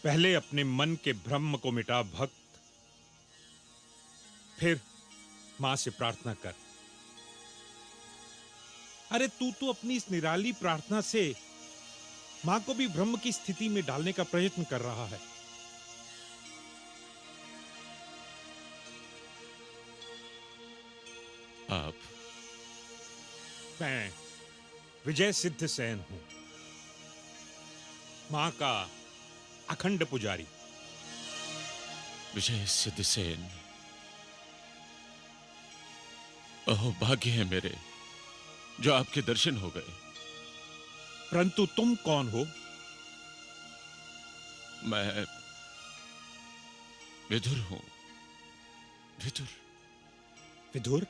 पहले अपने मन के भ्रम को मिटा भक्त, फिर मां से प्रार्थना कर। अरे तू तो अपनी इस निराली प्रार्थना से मां को भी भ्रम की स्थिति में डालने का प्रयत्न कर रहा है। आप? मैं विजय सिद्ध सेन हूं, मां का अखंड पुजारी। विजय सिद्ध सेन, अहो भाग्य है मेरे जो आपके दर्शन हो गए। परंतु तुम कौन हो? मैं विदुर हूं। विदुर? विदुर?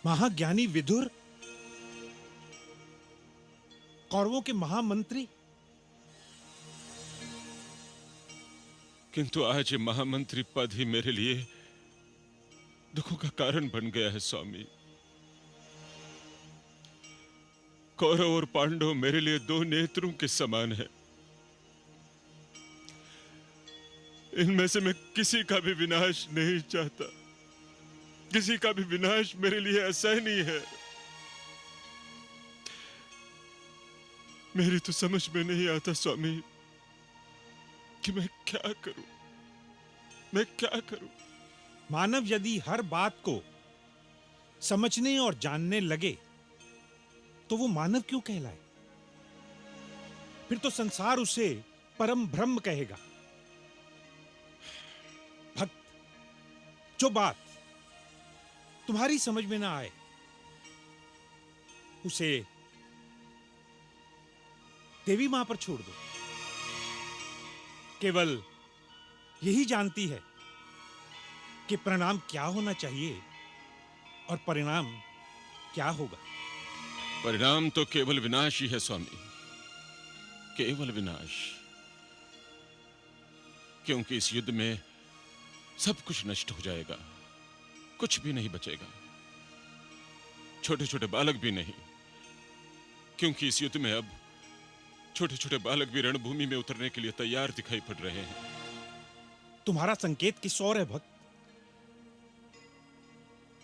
महाज्ञानी विदुर, कौरवों के महामंत्री। किंतु आज ये महामंत्री पद ही मेरे लिए दुखों का कारण बन गया है स्वामी। कौरव और पांडव मेरे लिए दो नेत्रों के समान है। इनमें से मैं किसी का भी विनाश नहीं चाहता। किसी का भी विनाश मेरे लिए असहनीय है। मेरी तो समझ में नहीं आता स्वामी कि मैं क्या करूं। मैं क्या करूं? मानव यदि हर बात को समझने और जानने लगे तो वो मानव क्यों कहलाए? फिर तो संसार उसे परम ब्रह्म कहेगा। भक्त, जो बात तुम्हारी समझ में ना आए उसे देवी मां पर छोड़ दो। केवल यही जानती है कि परिणाम क्या होना चाहिए और परिणाम क्या होगा। परिणाम तो केवल विनाश ही है स्वामी, केवल विनाश। क्योंकि इस युद्ध में सब कुछ नष्ट हो जाएगा, कुछ भी नहीं बचेगा, छोटे छोटे बालक भी नहीं। क्योंकि इस युद्ध में अब छोटे छोटे बालक भी रणभूमि में उतरने के लिए तैयार दिखाई पड़ रहे हैं। तुम्हारा संकेत किस ओर है भक्त?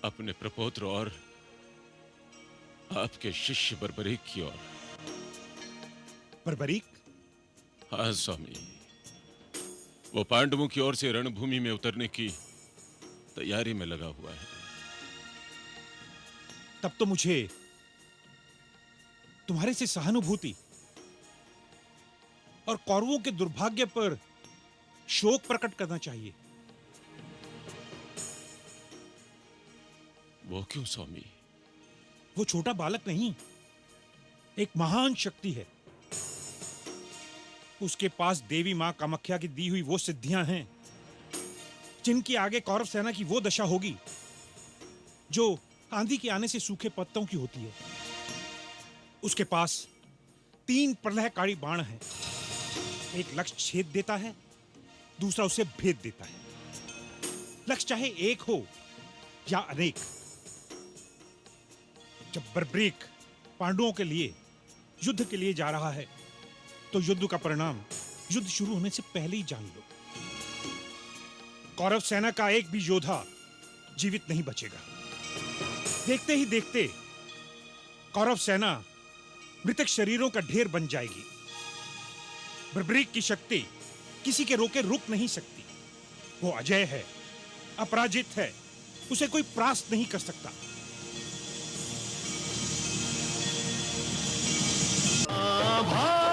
अपने प्रपौत्र और आपके शिष्य बर्बरीक की ओर। बर्बरीक? हाँ स्वामी, वो पांडवों की ओर से रणभूमि में उतरने की तैयारी में लगा हुआ है। तब तो मुझे तुम्हारे से सहानुभूति और कौरवों के दुर्भाग्य पर शोक प्रकट करना चाहिए। वो क्यों स्वामी? वो छोटा बालक नहीं, एक महान शक्ति है। उसके पास देवी मां कामाख्या की दी हुई वो सिद्धियां हैं जिनकी आगे कौरव सेना की वो दशा होगी जो आंधी के आने से सूखे पत्तों की होती है। उसके पास 3 प्रलयकारी बाण हैं। एक लक्ष्य छेद देता है, दूसरा उसे भेद देता है। लक्ष्य चाहे एक हो या अनेक। जब बर्बरीक पांडवों के लिए युद्ध के लिए जा रहा है तो युद्ध का परिणाम युद्ध शुरू होने से पहले ही जान लो। कौरव सेना का एक भी योद्धा जीवित नहीं बचेगा। देखते ही देखते कौरव सेना मृतक शरीरों का ढेर बन जाएगी। बर्बरीक की शक्ति किसी के रोके रुक नहीं सकती। वो अजय है, अपराजित है, उसे कोई परास्त नहीं कर सकता। आभा